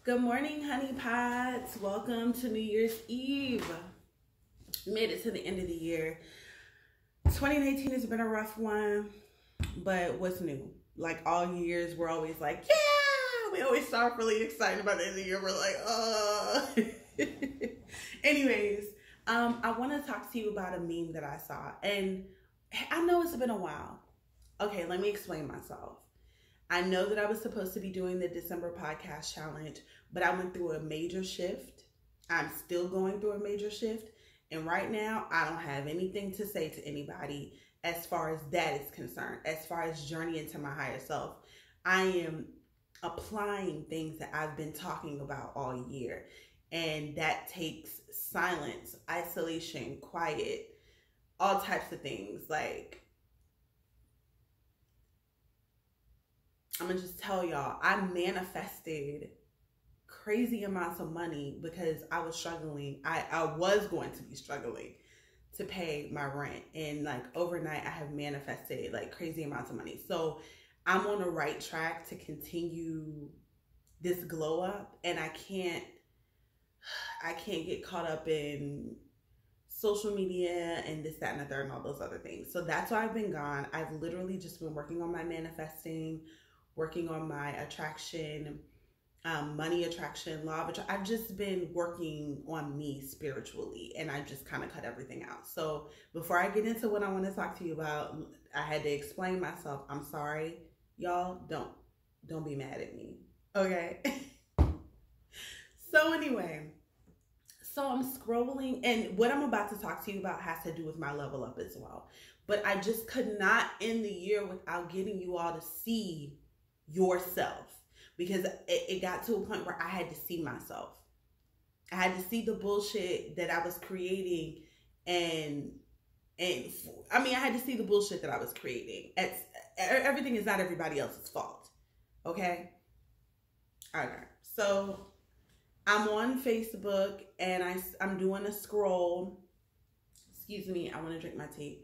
Good morning, honey pots. Welcome to New Year's Eve. Made it to the end of the year. 2019 has been a rough one, but what's new? Like all years, we're always like, yeah! We always start really excited about the end of the year. We're like, Anyways, I want to talk to you about a meme that I saw. And I know it's been a while. Okay, let me explain myself. I know that I was supposed to be doing the December podcast challenge, but I went through a major shift. I'm still going through a major shift. And right now, I don't have anything to say to anybody as far as that is concerned, as far as journey into my higher self. I am applying things that I've been talking about all year. And that takes silence, isolation, quiet, all types of things. Like, I'm gonna just tell y'all, I manifested crazy amounts of money because I was struggling. I was going to be struggling to pay my rent. And like overnight, I have manifested like crazy amounts of money. So I'm on the right track to continue this glow up. And I can't get caught up in social media and this, that, and the third, and all those other things. So that's why I've been gone. I've literally just been working on my manifesting, working on my attraction, money attraction, law of attraction. I've just been working on me spiritually, and I just kind of cut everything out. So before I get into what I want to talk to you about, I had to explain myself. I'm sorry, y'all. Don't be mad at me, okay? So anyway, so I'm scrolling, and what I'm about to talk to you about has to do with my level up as well. But I just could not end the year without getting you all to see yourself, because it got to a point where I had to see myself. I had to see the bullshit that I was creating, and I mean, I had to see the bullshit that I was creating. Everything is not everybody else's fault, okay? Okay, so I'm on Facebook, and I'm doing a scroll. Excuse me, I want to drink my tea.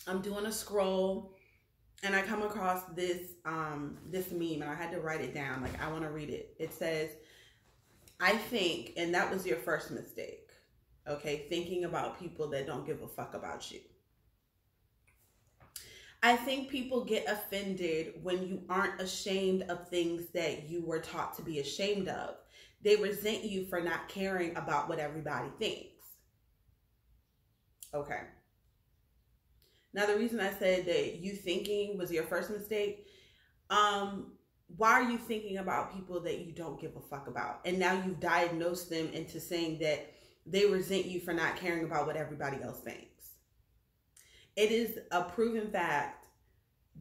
I'm doing a scroll, and I come across this meme, and I had to write it down. Like, I want to read it. It says, I think, and that was your first mistake, okay? Thinking about people that don't give a fuck about you. I think people get offended when you aren't ashamed of things that you were taught to be ashamed of. They resent you for not caring about what everybody thinks. Okay. Now, the reason I said that you thinking was your first mistake, why are you thinking about people that you don't give a fuck about? And now you've diagnosed them into saying that they resent you for not caring about what everybody else thinks. It is a proven fact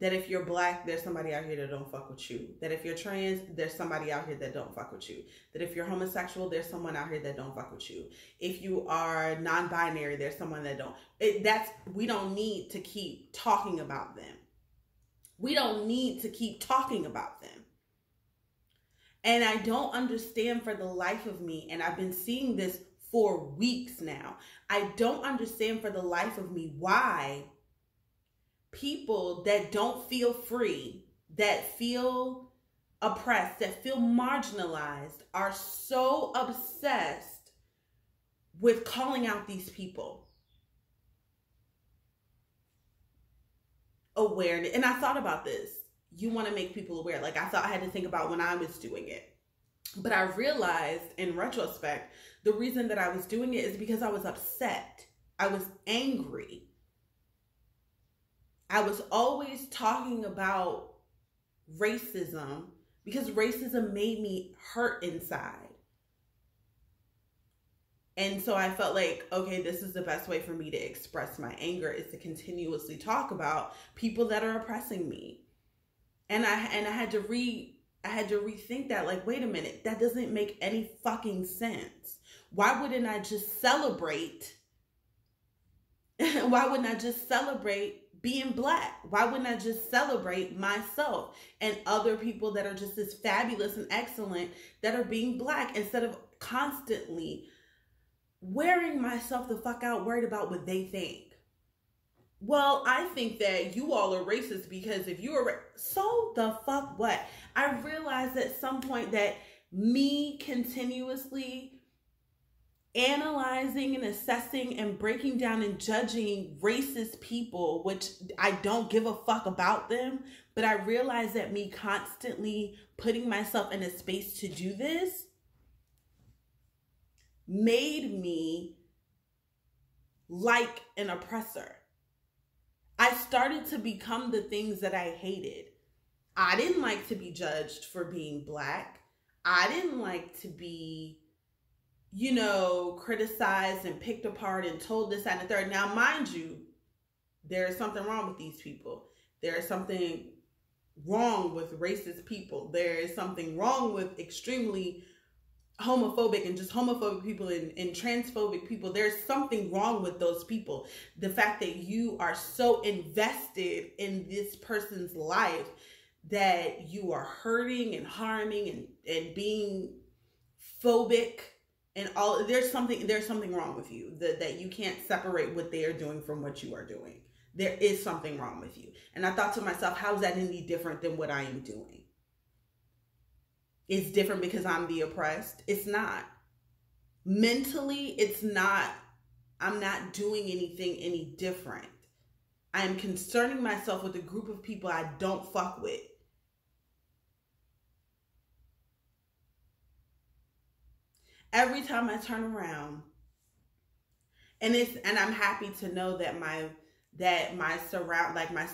that if you're black, there's somebody out here that don't fuck with you. That if you're trans, there's somebody out here that don't fuck with you. That if you're homosexual, there's someone out here that don't fuck with you. If you are non-binary, there's someone that don't. We don't need to keep talking about them. We don't need to keep talking about them. And I don't understand for the life of me, and I've been seeing this for weeks now. I don't understand for the life of me why people that don't feel free, that feel oppressed, that feel marginalized are so obsessed with calling out these people. Awareness. And I thought about this. You want to make people aware. Like, I thought I had to think about when I was doing it. But I realized in retrospect, the reason that I was doing it is because I was upset. I was angry. I was always talking about racism because racism made me hurt inside. And so I felt like, okay, this is the best way for me to express my anger, is to continuously talk about people that are oppressing me. And I had to rethink that. Like, wait a minute, that doesn't make any fucking sense. Why wouldn't I just celebrate? Why wouldn't I just celebrate being black? Why wouldn't I just celebrate myself and other people that are just as fabulous and excellent that are being black, instead of constantly wearing myself the fuck out, worried about what they think? Well, I think that you all are racist because if you are so the fuck what? I realized at some point that me continuously analyzing and assessing and breaking down and judging racist people, which I don't give a fuck about them, but I realize that me constantly putting myself in a space to do this made me like an oppressor. I started to become the things that I hated. I didn't like to be judged for being black. I didn't like to be, criticized and picked apart and told this, that, and the third. Now, mind you, there is something wrong with these people. There is something wrong with racist people. There is something wrong with extremely homophobic and just homophobic people and transphobic people. There's something wrong with those people. The fact that you are so invested in this person's life that you are hurting and harming and being phobic and all, there's something wrong with you, that you can't separate what they are doing from what you are doing. There is something wrong with you. And I thought to myself, how is that any different than what I am doing? It's different because I'm the oppressed. It's not. Mentally, it's not. I'm not doing anything any different. I am concerning myself with a group of people I don't fuck with. Every time I turn around, and I'm happy to know that my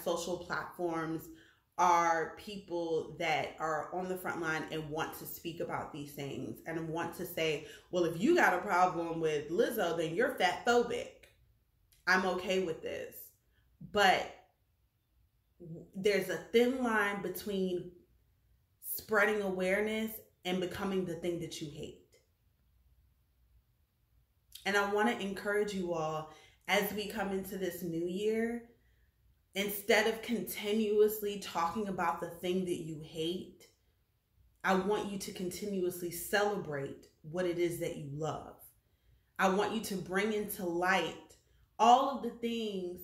social platforms are people that are on the front line and want to speak about these things and want to say, well, if you got a problem with Lizzo, then you're fat phobic. I'm okay with this. But there's a thin line between spreading awareness and becoming the thing that you hate. And I want to encourage you all as we come into this new year, instead of continuously talking about the thing that you hate, I want you to continuously celebrate what it is that you love. I want you to bring into light all of the things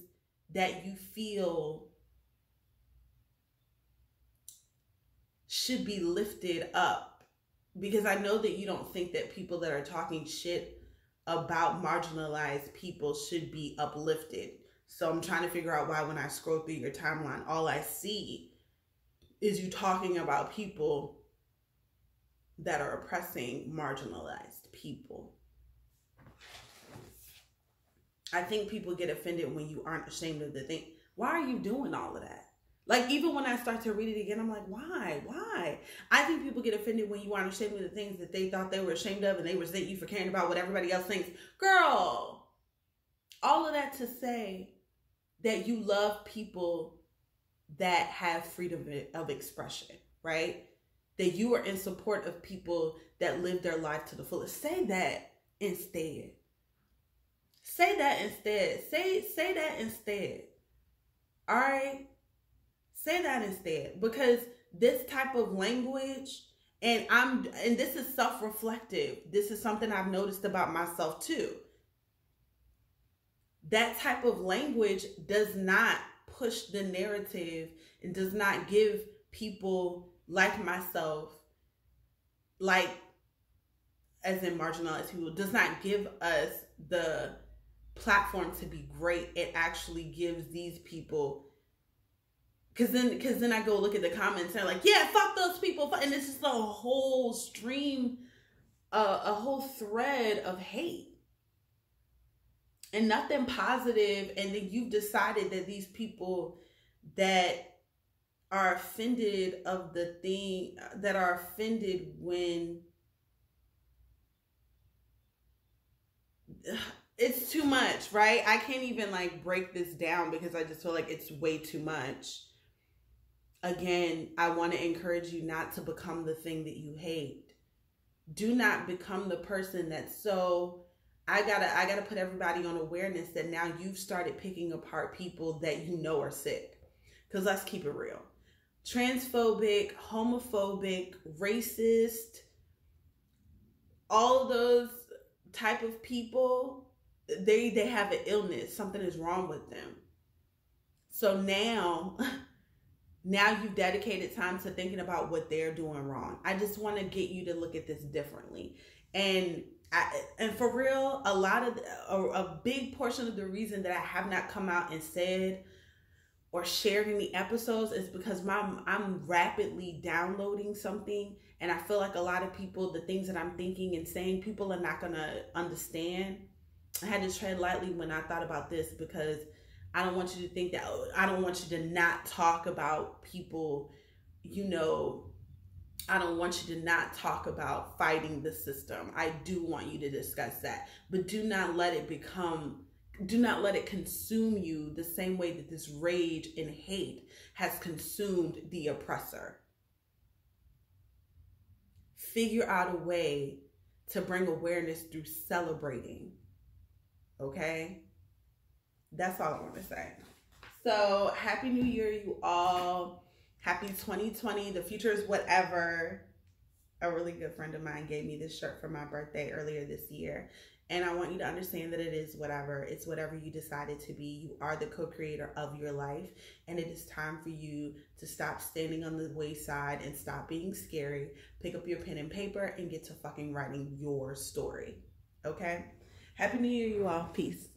that you feel should be lifted up. Because I know that you don't think that people that are talking shit about marginalized people should be uplifted. So I'm trying to figure out why when I scroll through your timeline, all I see is you talking about people that are oppressing marginalized people. I think people get offended when you aren't ashamed of the thing. Why are you doing all of that? Like, even when I start to read it again, I'm like, why? I think people get offended when you aren't ashamed of the things that they thought they were ashamed of and they resent you for caring about what everybody else thinks. Girl, all of that to say that you love people that have freedom of expression, right? That you are in support of people that live their life to the fullest. Say that instead. Say that instead. Say that instead. All right? Say that instead. Because this type of language, and this is self-reflective. This is something I've noticed about myself too. That type of language does not push the narrative and does not give people like myself, like as in marginalized people, does not give us the platform to be great. It actually gives these people, because then I go look at the comments and they're like, yeah, fuck those people. And it's just a whole stream, a whole thread of hate. And nothing positive. And then you've decided that these people that are offended of the thing, that are offended when it's too much, right? I can't even like break this down because I just feel like it's way too much. Again, I want to encourage you not to become the thing that you hate. Do not become the person that's so, I gotta put everybody on awareness that now you've started picking apart people that you know are sick. Because let's keep it real. Transphobic, homophobic, racist, all of those type of people, they have an illness. Something is wrong with them. So now, now you've dedicated time to thinking about what they're doing wrong. I just want to get you to look at this differently. And for real, a big portion of the reason that I have not come out and said or shared any episodes is because I'm rapidly downloading something, and I feel like a lot of people, the things that I'm thinking and saying, people are not gonna understand. I had to tread lightly when I thought about this, because I don't want you to think that, I don't want you to not talk about people, I don't want you to not talk about fighting the system. I do want you to discuss that, but do not let it consume you the same way that this rage and hate has consumed the oppressor. Figure out a way to bring awareness through celebrating. Okay? That's all I want to say. So, Happy New Year, you all. Happy 2020. The future is whatever. A really good friend of mine gave me this shirt for my birthday earlier this year. And I want you to understand that it is whatever. It's whatever you decided to be. You are the co-creator of your life. And it is time for you to stop standing on the wayside and stop being scary. Pick up your pen and paper and get to fucking writing your story. Okay? Happy New Year, you all. Peace.